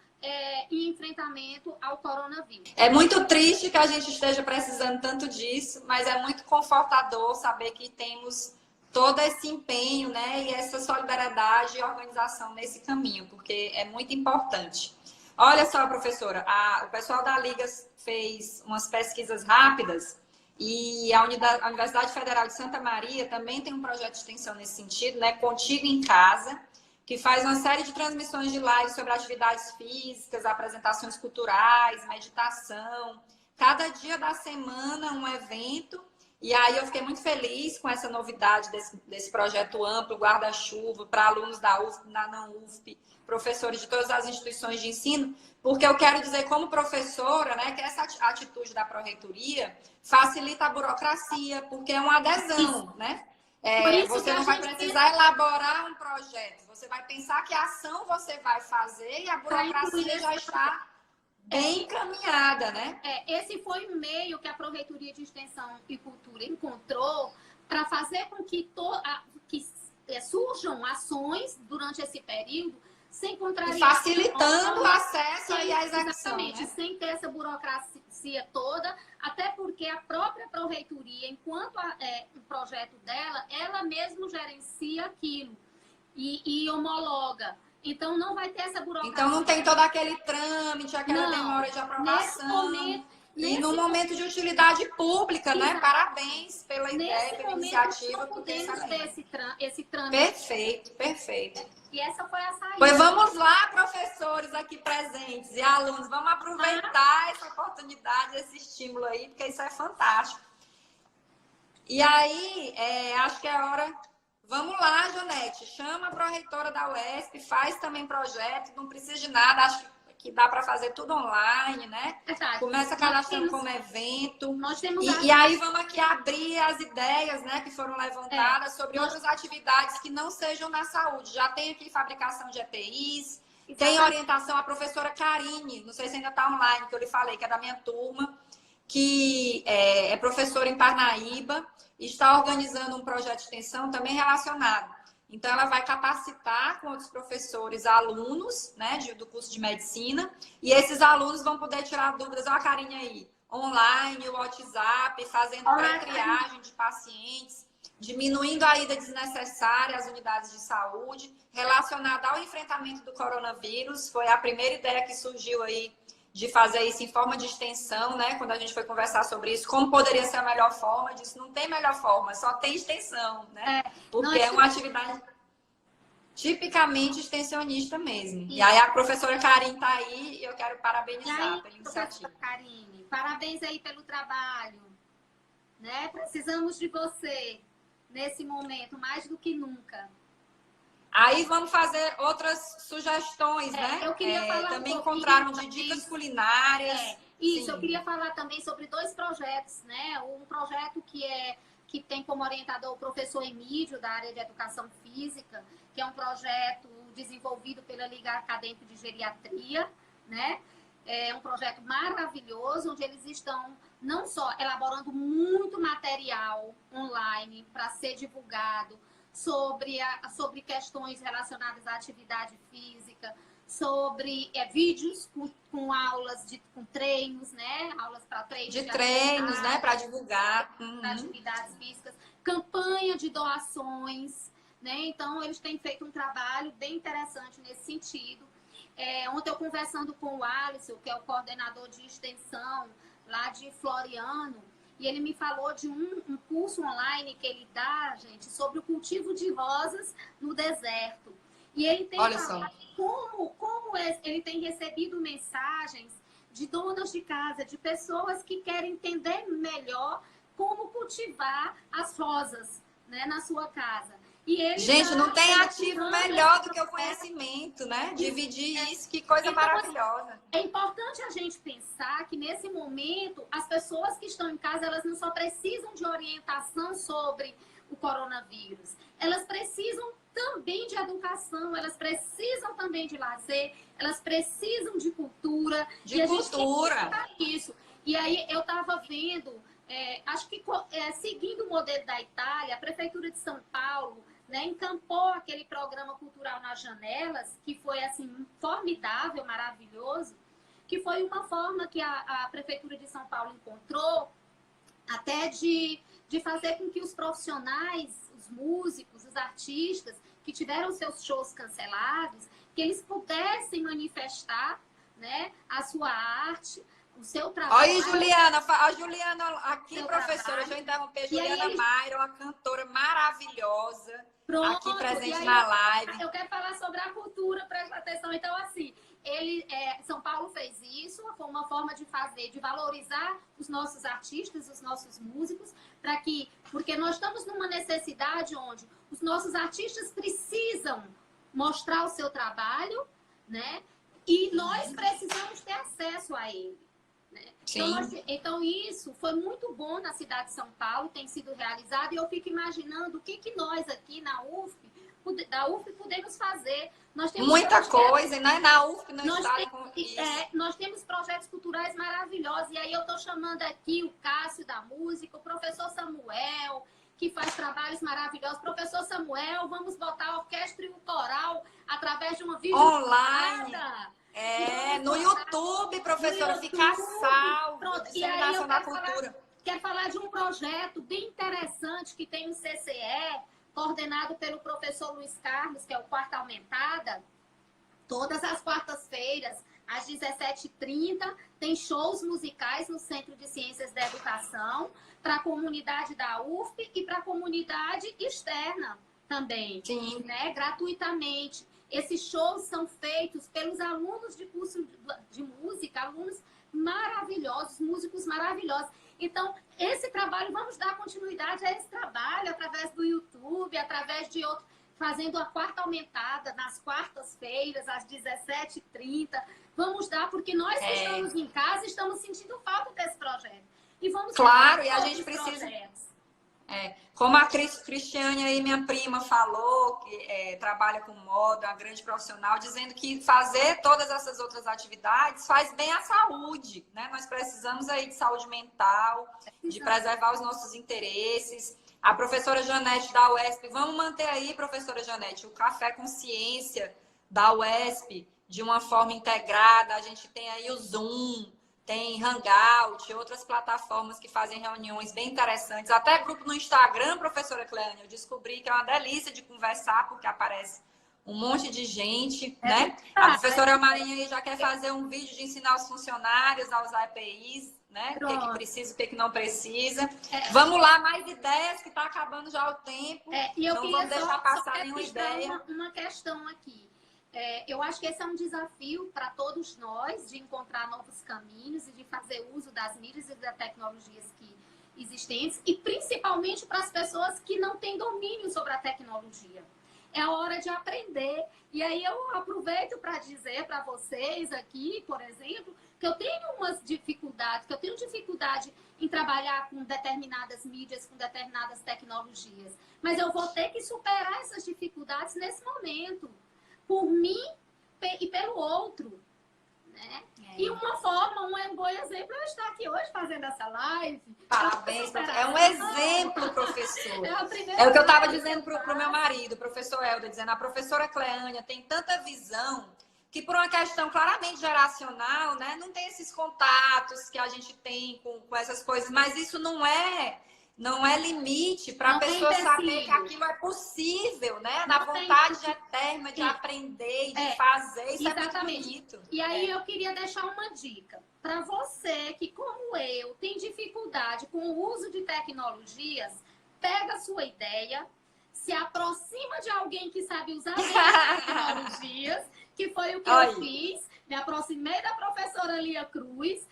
Speaker 2: e enfrentamento ao coronavírus.
Speaker 1: É muito triste que a gente esteja precisando tanto disso, mas é muito confortador saber que temos todo esse empenho, né, e essa solidariedade e organização nesse caminho, porque é muito importante. Olha só, professora, o pessoal da Liga fez umas pesquisas rápidas e a Universidade Federal de Santa Maria também tem um projeto de extensão nesse sentido, né, Contigo em Casa, que faz uma série de transmissões de lives sobre atividades físicas, apresentações culturais, meditação. Cada dia da semana um evento. E aí eu fiquei muito feliz com essa novidade desse projeto amplo, guarda-chuva, para alunos da UFP, da não-UFP, professores de todas as instituições de ensino, porque eu quero dizer como professora, né, que essa atitude da pró-reitoria facilita a burocracia, porque é uma adesão, né? Você não vai precisar elaborar um projeto, você vai pensar que ação você vai fazer e a burocracia já está bem encaminhada, né?
Speaker 2: Esse foi um meio que a Pró-Reitoria de Extensão e Cultura encontrou para fazer com que surjam ações durante esse período sem contrariar...
Speaker 1: E facilitando o acesso e a execução.
Speaker 2: Exatamente, né? Sem ter essa burocracia toda, até porque a própria Pró-Reitoria, enquanto o projeto dela, ela mesma gerencia aquilo e homologa. Então, não vai ter essa burocracia.
Speaker 1: Então, não tem todo aquele trâmite, aquela demora de aprovação. E no momento de utilidade pública, né? Parabéns pela ideia, pela iniciativa.
Speaker 2: Nós podemos ter esse trâmite.
Speaker 1: Perfeito, perfeito.
Speaker 2: E essa foi a saída.
Speaker 1: Pois vamos lá, professores aqui presentes e alunos. Vamos aproveitar essa oportunidade, esse estímulo aí, porque isso é fantástico. E aí, acho que é hora... Vamos lá, Jonete, chama a pró-reitora da UESP, faz também projeto, não precisa de nada, acho que dá para fazer tudo online, né?
Speaker 2: Exato.
Speaker 1: Começa cadastrando como evento.
Speaker 2: Nós temos
Speaker 1: e aí vamos aqui abrir as ideias, né, que foram levantadas sobre outras atividades que não sejam na saúde. Já tem aqui fabricação de EPIs, tem orientação, a professora Karine, não sei se ainda está online, que eu lhe falei, que é da minha turma, que é professora em Parnaíba, está organizando um projeto de extensão também relacionado. Então, ela vai capacitar com outros professores, alunos, né, do curso de medicina, e esses alunos vão poder tirar dúvidas, olha a carinha aí, online, o WhatsApp, fazendo pré-triagem de pacientes, diminuindo a ida desnecessária às unidades de saúde, relacionada ao enfrentamento do coronavírus. Foi a primeira ideia que surgiu aí de fazer isso em forma de extensão, né? Quando a gente foi conversar sobre isso, como poderia ser a melhor forma, disse, não tem melhor forma, só tem extensão, né? Porque é uma atividade tipicamente extensionista mesmo. Isso. E aí a professora Karine está aí e eu quero parabenizar pela iniciativa.
Speaker 2: Karine, parabéns aí pelo trabalho, né? Precisamos de você nesse momento, mais do que nunca.
Speaker 1: Aí vamos fazer outras sugestões, né?
Speaker 2: Eu queria falar
Speaker 1: também encontraram de dicas culinárias.
Speaker 2: Isso, sim. Eu queria falar também sobre 2 projetos, né? Um projeto que tem como orientador o professor Emílio, da área de Educação Física, que é um projeto desenvolvido pela Liga Acadêmica de Geriatria, né? É um projeto maravilhoso, onde eles estão não só elaborando muito material online para ser divulgado, sobre questões relacionadas à atividade física, sobre vídeos com aulas, com treinos, né? Aulas para treinos.
Speaker 1: De treinos, né? Para divulgar.
Speaker 2: Para atividades físicas. Campanha de doações, né? Então, eles têm feito um trabalho bem interessante nesse sentido. Ontem eu conversando com o Alisson, que é o coordenador de extensão lá de Floriano, e ele me falou de um curso online que ele dá, gente, sobre o cultivo de rosas no deserto. E ele tem falado como ele tem recebido mensagens de donas de casa, de pessoas que querem entender melhor como cultivar as rosas, né, na sua casa. E ele
Speaker 1: gente, não tem ativo melhor do que o conhecimento, né? Dividir isso, que coisa maravilhosa.
Speaker 2: É importante a gente pensar que, nesse momento, as pessoas que estão em casa, elas não só precisam de orientação sobre o coronavírus. Elas precisam também de educação, elas precisam também de lazer, elas precisam de cultura.
Speaker 1: De cultura.
Speaker 2: Isso. E aí, eu estava vendo, acho que seguindo o modelo da Itália, a Prefeitura de São Paulo, né, encampou aquele programa cultural nas janelas, que foi assim formidável, maravilhoso, que foi uma forma que a Prefeitura de São Paulo encontrou até de fazer com que os profissionais, os músicos, os artistas que tiveram seus shows cancelados, que eles pudessem manifestar, né, a sua arte, o seu trabalho.
Speaker 1: Olha aí, Juliana, a Juliana aqui, professora,
Speaker 2: trabalho.
Speaker 1: deixa eu interromper,
Speaker 2: E
Speaker 1: Juliana
Speaker 2: aí,
Speaker 1: Mayra, uma cantora maravilhosa,
Speaker 2: pronto,
Speaker 1: aqui presente
Speaker 2: aí
Speaker 1: na live.
Speaker 2: eu quero falar sobre a cultura, presta atenção. Então, assim, São Paulo fez isso, foi uma forma de fazer, de valorizar os nossos artistas, os nossos músicos, porque nós estamos numa necessidade onde os nossos artistas precisam mostrar o seu trabalho, né? E nós precisamos ter acesso a ele. Né? Então, isso foi muito bom na cidade de São Paulo, tem sido realizado, e eu fico imaginando o que nós aqui da UFP podemos fazer. Nós temos
Speaker 1: muita coisa, né? Na UFP não está com isso.
Speaker 2: Nós temos projetos culturais maravilhosos, e aí eu estou chamando aqui o Cássio da música, o professor Samuel, que faz trabalhos maravilhosos. Professor Samuel, vamos botar a orquestra e o coral através de uma
Speaker 1: online.
Speaker 2: Então,
Speaker 1: no YouTube, professora, fica salvo.
Speaker 2: Pronto. E aí eu quero falar de um projeto bem interessante que tem um CCE, coordenado pelo professor Luiz Carlos, que é o Quarta Aumentada. Todas as quartas-feiras, às 17h30, tem shows musicais no Centro de Ciências da Educação, para a comunidade da UFP e para a comunidade externa também.
Speaker 1: Sim.
Speaker 2: Né? Gratuitamente. Esses shows são feitos pelos alunos de curso de música, alunos maravilhosos, músicos maravilhosos. Então, esse trabalho, vamos dar continuidade a esse trabalho através do YouTube, através de outro, fazendo a Quarta Aumentada nas quartas-feiras, às 17h30. Vamos dar, porque nós que estamos em casa estamos sentindo falta desse projeto. E vamos
Speaker 1: claro, e a gente precisa...
Speaker 2: projetos.
Speaker 1: Como a Cristiane aí, minha prima, falou, que trabalha com moda, uma grande profissional, dizendo que fazer todas essas outras atividades faz bem à saúde, né? Nós precisamos aí de saúde mental, de preservar os nossos interesses. A professora Janete da UESP, vamos manter aí, professora Janete, o Café Consciência da UESP de uma forma integrada. A gente tem aí o Zoom, tem Hangout, outras plataformas que fazem reuniões bem interessantes. Até grupo no Instagram, professora Cleane, eu descobri que é uma delícia de conversar, porque aparece um monte de gente, né? A professora Marinha aí já quer fazer um vídeo de ensinar os funcionários a usar EPIs, né? O que precisa, o que não precisa. Vamos lá, mais ideias, que está acabando já o tempo.
Speaker 2: E eu
Speaker 1: não vamos deixar passar nenhuma ideia.
Speaker 2: Uma questão aqui. Eu acho que esse é um desafio para todos nós, de encontrar novos caminhos e de fazer uso das mídias e das tecnologias existentes, e principalmente para as pessoas que não têm domínio sobre a tecnologia. É a hora de aprender. E aí eu aproveito para dizer para vocês aqui, por exemplo, que eu tenho umas dificuldades, que eu tenho dificuldade em trabalhar com determinadas mídias, com determinadas tecnologias. Mas eu vou ter que superar essas dificuldades nesse momento. Por mim e pelo outro, né? E uma forma, um bom exemplo, eu estar aqui hoje fazendo essa live.
Speaker 1: Parabéns, é um exemplo, professor. É o que eu estava dizendo para o meu marido, o professor Helder, dizendo, a professora Cleânia tem tanta visão que por uma questão claramente geracional, né, não tem esses contatos que a gente tem com essas coisas, mas isso não é limite para a pessoa saber que aquilo é possível, né? Na vontade eterna de aprender e de fazer. Isso
Speaker 2: exatamente.
Speaker 1: É muito bonito.
Speaker 2: E aí eu queria deixar uma dica. Para você que, como eu, tem dificuldade com o uso de tecnologias, pega a sua ideia, se aproxima de alguém que sabe usar bem as tecnologias, que foi o que eu fiz. Me aproximei da professora Lia Cruz,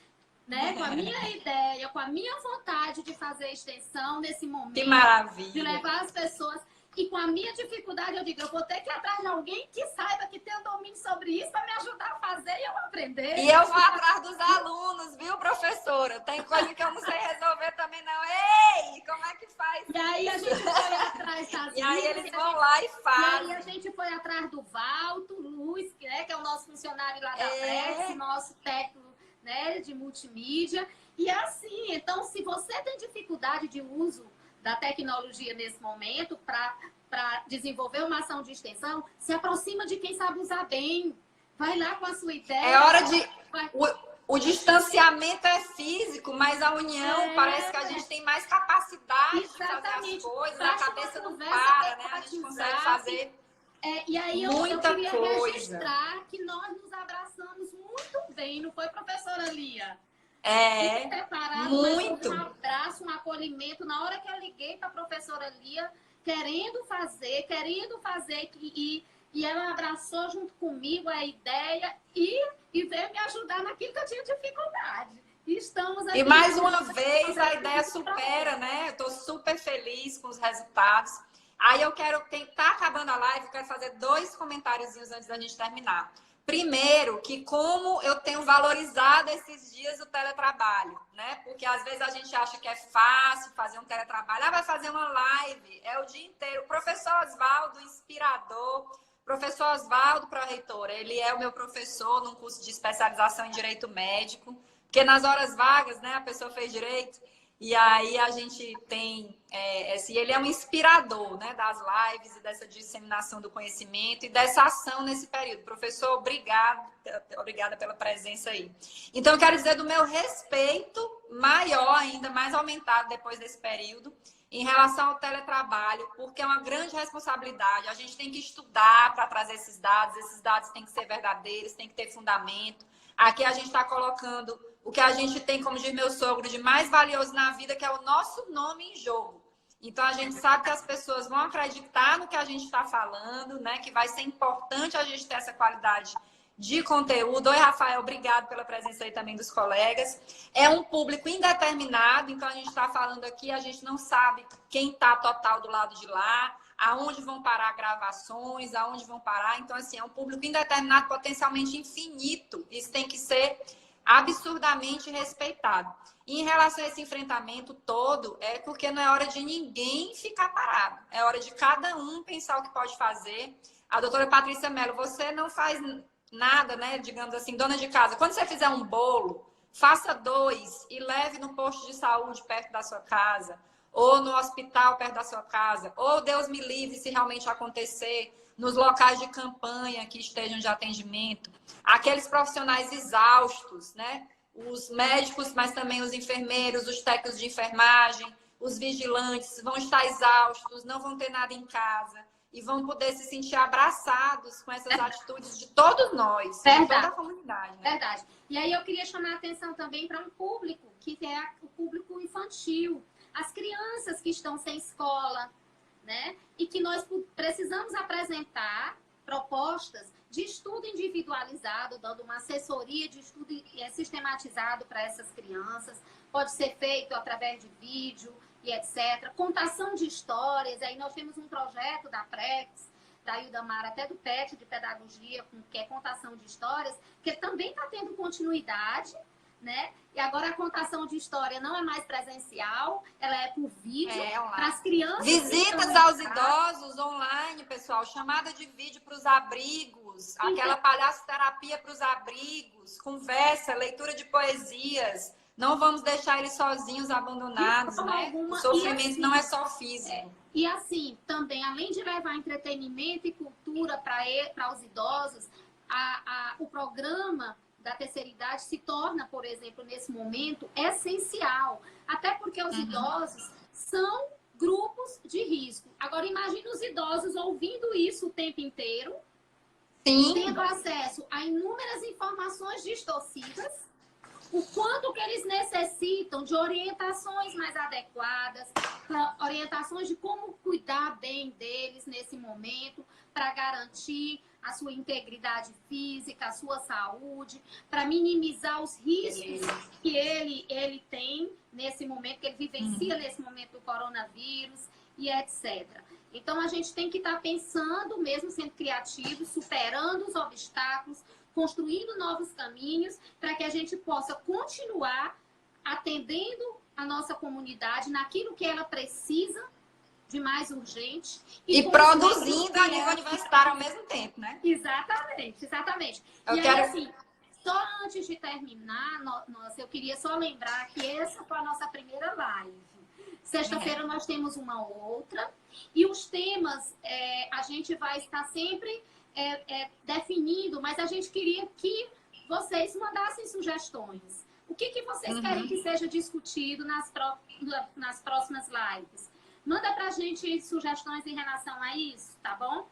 Speaker 2: né? Com a minha ideia, com a minha vontade de fazer extensão nesse momento.
Speaker 1: Que maravilha!
Speaker 2: De levar as pessoas. E com a minha dificuldade, eu digo, eu vou ter que ir atrás de alguém que saiba, que tenha domínio sobre isso, para me ajudar a fazer e eu aprender.
Speaker 1: E eu vou atrás dos alunos, viu, professora? Tem coisa que eu não sei resolver também, não. Ei, como é que faz?
Speaker 2: E aí a gente foi atrás das
Speaker 1: E aí eles vão lá e fazem.
Speaker 2: E aí a gente foi atrás do Valto Luz, né, que é o nosso funcionário lá da Prece, nosso técnico, né, de multimídia. E assim, então, se você tem dificuldade de uso da tecnologia nesse momento, para para desenvolver uma ação de extensão, se aproxima de quem sabe usar bem. Vai lá com a sua ideia.
Speaker 1: É hora de... O distanciamento é físico, mas a união parece que a gente tem mais capacidade de fazer as coisas, a cabeça não para, né? A gente consegue fazer
Speaker 2: e aí eu queria registrar que nós nos abraçamos muito bem, não foi, professora Lia?
Speaker 1: Muito.
Speaker 2: Um abraço, um acolhimento. Na hora que eu liguei para a professora Lia, querendo fazer, e ela abraçou junto comigo a ideia e veio me ajudar naquilo que eu tinha dificuldade. E estamos aqui.
Speaker 1: E mais uma vez a ideia supera, né? Eu estou super feliz com os resultados. Aí eu quero, tá acabando a live, eu quero fazer 2 comentáriozinhos antes da gente terminar. Primeiro, que como eu tenho valorizado esses dias o teletrabalho, né? Porque às vezes a gente acha que é fácil fazer um teletrabalho. Vai fazer uma live, é o dia inteiro. O professor Oswaldo, inspirador. Professor Oswaldo, pró-reitor, ele é o meu professor num curso de especialização em Direito Médico, porque nas horas vagas, né, a pessoa fez Direito, e aí a gente tem... ele é um inspirador, né, das lives e dessa disseminação do conhecimento e dessa ação nesse período. Professor, obrigada pela presença aí. Então, eu quero dizer do meu respeito maior ainda, mais aumentado depois desse período, em relação ao teletrabalho, porque é uma grande responsabilidade. A gente tem que estudar para trazer esses dados têm que ser verdadeiros, tem que ter fundamento. Aqui a gente está colocando o que a gente tem, como diz meu sogro, de mais valioso na vida, que é o nosso nome em jogo. Então, a gente sabe que as pessoas vão acreditar no que a gente está falando, né? Que vai ser importante a gente ter essa qualidade de conteúdo. Oi, Rafael, obrigado pela presença aí também dos colegas. É um público indeterminado, então a gente está falando aqui, a gente não sabe quem está total do lado de lá, aonde vão parar gravações, aonde vão parar. Então, assim, é um público indeterminado, potencialmente infinito. Isso tem que ser absurdamente respeitado. E em relação a esse enfrentamento todo, é porque não é hora de ninguém ficar parado. É hora de cada um pensar o que pode fazer. A doutora Patrícia Mello, você não faz nada, né? Digamos assim, dona de casa. Quando você fizer um bolo, faça 2 e leve no posto de saúde perto da sua casa, ou no hospital perto da sua casa, ou Deus me livre se realmente acontecer, nos locais de campanha que estejam de atendimento. Aqueles profissionais exaustos, né? Os médicos, mas também os enfermeiros, os técnicos de enfermagem, os vigilantes vão estar exaustos, não vão ter nada em casa. E vão poder se sentir abraçados com essas atitudes de todos nós, de toda a comunidade. Né?
Speaker 2: Verdade. E aí eu queria chamar a atenção também para um público, que é o público infantil. As crianças que estão sem escola, né? E que nós precisamos apresentar propostas de estudo individualizado, dando uma assessoria de estudo sistematizado para essas crianças. Pode ser feito através de vídeo, e etc. Contação de histórias. Aí nós temos um projeto da Prex, da Ildamar, até do PET de Pedagogia, que é contação de histórias, que também está tendo continuidade, né? E agora a contação de história não é mais presencial, ela é por vídeo, para as crianças.
Speaker 1: Visitas aos idosos online, pessoal, chamada de vídeo para os abrigos, aquela palhaço-terapia para os abrigos, conversa, leitura de poesias. Não vamos deixar eles sozinhos, abandonados, né? O sofrimento assim, não é só físico.
Speaker 2: E assim, também, além de levar entretenimento e cultura para os idosos, o programa da terceira idade se torna, por exemplo, nesse momento, essencial. Até porque os idosos são grupos de risco. Agora, imagine os idosos ouvindo isso o tempo inteiro, tendo acesso a inúmeras informações distorcidas, o quanto que eles necessitam de orientações mais adequadas, orientações de como cuidar bem deles nesse momento, para garantir a sua integridade física, a sua saúde, para minimizar os riscos que ele tem nesse momento, que ele vivencia nesse momento do coronavírus e etc. Então, a gente tem que estar pensando, mesmo sendo criativo, superando os obstáculos, construindo novos caminhos para que a gente possa continuar atendendo a nossa comunidade naquilo que ela precisa de mais urgente.
Speaker 1: E produzindo a nível universitário ao mesmo tempo, né?
Speaker 2: Exatamente, exatamente. Aí, assim, só antes de terminar, eu queria só lembrar que essa foi a nossa primeira live. Sexta-feira nós temos uma outra. E os temas a gente vai estar sempre definindo, mas a gente queria que vocês mandassem sugestões. O que vocês querem que seja discutido nas próximas lives? Manda pra gente sugestões em relação a isso, tá bom?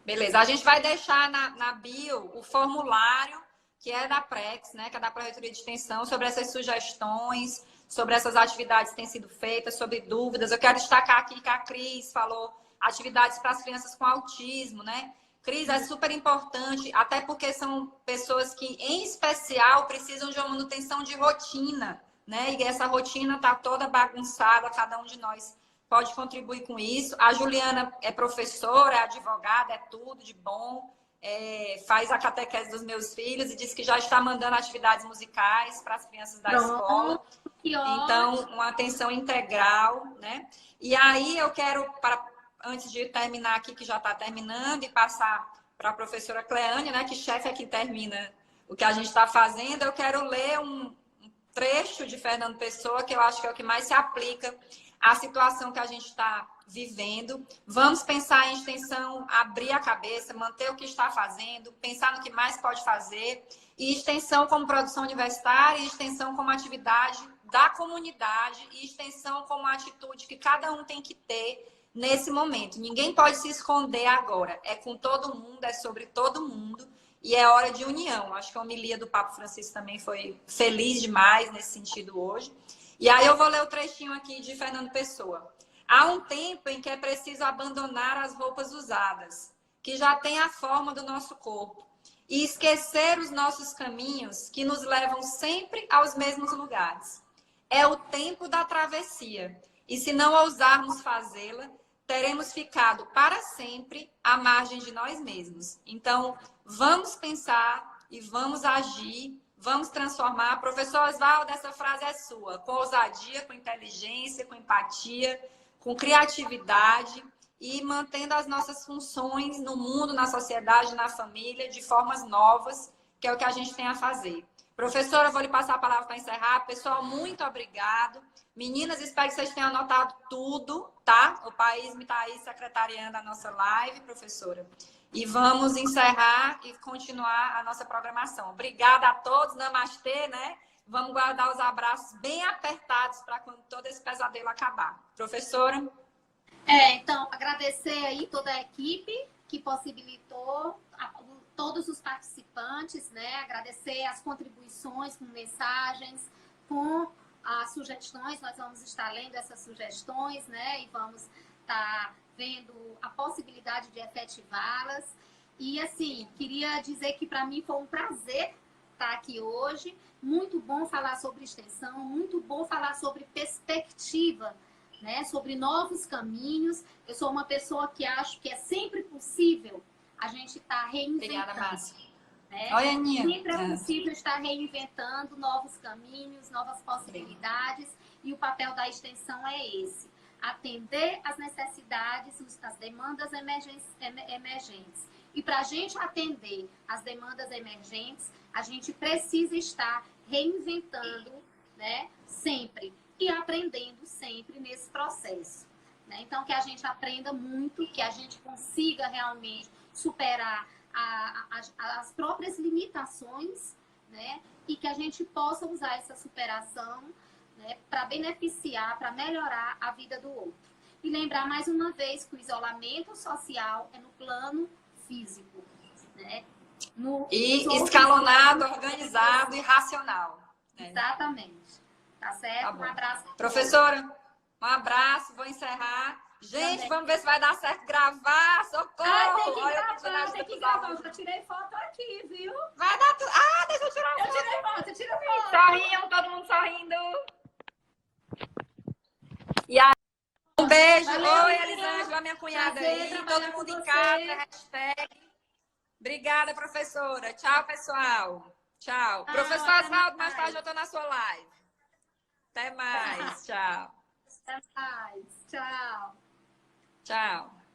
Speaker 1: Beleza. A gente vai deixar na bio o formulário que é da Prex, né? Que é da Pró-Reitoria de Extensão, sobre essas sugestões, sobre essas atividades que têm sido feitas, sobre dúvidas. Eu quero destacar aqui que a Cris falou atividades para as crianças com autismo, né? Cris, é super importante, até porque são pessoas que, em especial, precisam de uma manutenção de rotina, né? E essa rotina está toda bagunçada, cada um de nós pode contribuir com isso. A Juliana é professora, é advogada, é tudo de bom. Faz a catequese dos meus filhos e diz que já está mandando atividades musicais para as crianças da escola. Então, uma atenção integral, né? E aí eu quero, antes de terminar aqui, que já está terminando, e passar para a professora Cleânia, né, que chefe aqui termina o que a gente está fazendo, eu quero ler um trecho de Fernando Pessoa, que eu acho que é o que mais se aplica à situação que a gente está vivendo. Vamos pensar em extensão, abrir a cabeça, manter o que está fazendo, pensar no que mais pode fazer, e extensão como produção universitária, e extensão como atividade da comunidade, e extensão como atitude que cada um tem que ter nesse momento. Ninguém pode se esconder agora. É com todo mundo, é sobre todo mundo, e é hora de união. Acho que a homilia do Papa Francisco também foi feliz demais nesse sentido hoje. E aí eu vou ler o trechinho aqui de Fernando Pessoa. Há um tempo em que é preciso abandonar as roupas usadas, que já têm a forma do nosso corpo, e esquecer os nossos caminhos que nos levam sempre aos mesmos lugares. É o tempo da travessia, e se não ousarmos fazê-la, teremos ficado para sempre à margem de nós mesmos. Então, vamos pensar e vamos agir, vamos transformar. Professor Oswaldo, essa frase é sua. Com ousadia, com inteligência, com empatia, com criatividade e mantendo as nossas funções no mundo, na sociedade, na família, de formas novas, que é o que a gente tem a fazer. Professora, eu vou lhe passar a palavra para encerrar. Pessoal, muito obrigado. Meninas, espero que vocês tenham anotado tudo, tá? O País me está aí secretariando a nossa live, professora. E vamos encerrar e continuar a nossa programação. Obrigada a todos. Namastê, né? Vamos guardar os abraços bem apertados para quando todo esse pesadelo acabar. Professora?
Speaker 2: Então, agradecer aí toda a equipe que possibilitou, todos os participantes, né? Agradecer as contribuições com mensagens, com as sugestões. Nós vamos estar lendo essas sugestões, né? E vamos estar vendo a possibilidade de efetivá-las. E, assim, queria dizer que para mim foi um prazer estar aqui hoje. Muito bom falar sobre extensão, muito bom falar sobre perspectiva, né? Sobre novos caminhos. Eu sou uma pessoa que acho que é sempre possível a gente estar reinventando.
Speaker 1: Obrigada, Márcia.
Speaker 2: Né?
Speaker 1: Oi, Aninha.
Speaker 2: Sempre é possível estar reinventando novos caminhos, novas possibilidades. E o papel da extensão é esse. Atender às necessidades, as demandas emergentes. E para a gente atender às demandas emergentes, a gente precisa estar reinventando, né, sempre. E aprendendo sempre nesse processo. Né? Então, que a gente aprenda muito, que a gente consiga realmente superar as próprias limitações, né? E que a gente possa usar essa superação, né, para beneficiar, para melhorar a vida do outro. E lembrar mais uma vez que o isolamento social é no plano físico, né?
Speaker 1: E escalonado, organizado e racional.
Speaker 2: Né? Exatamente. Tá certo?
Speaker 1: Tá,
Speaker 2: um abraço.
Speaker 1: Professora, um abraço, vou encerrar. Gente, também. Vamos ver se vai dar certo gravar. Socorro!
Speaker 2: Tem que gravar. Eu já tirei foto aqui, viu?
Speaker 1: Vai dar tudo. Deixa eu tirar foto.
Speaker 2: Eu tirei foto.
Speaker 1: Sorriam, todo mundo sorrindo. E aí, um beijo.
Speaker 2: Valeu,
Speaker 1: oi, Elisângela, minha cunhada aí. Todo mundo em casa. Hashtag. Obrigada, professora. Tchau, pessoal. Tchau. Professor Oswaldo, mais tarde eu tô na sua live. Até mais. Tchau.
Speaker 2: Até mais. Tchau.
Speaker 1: Tchau.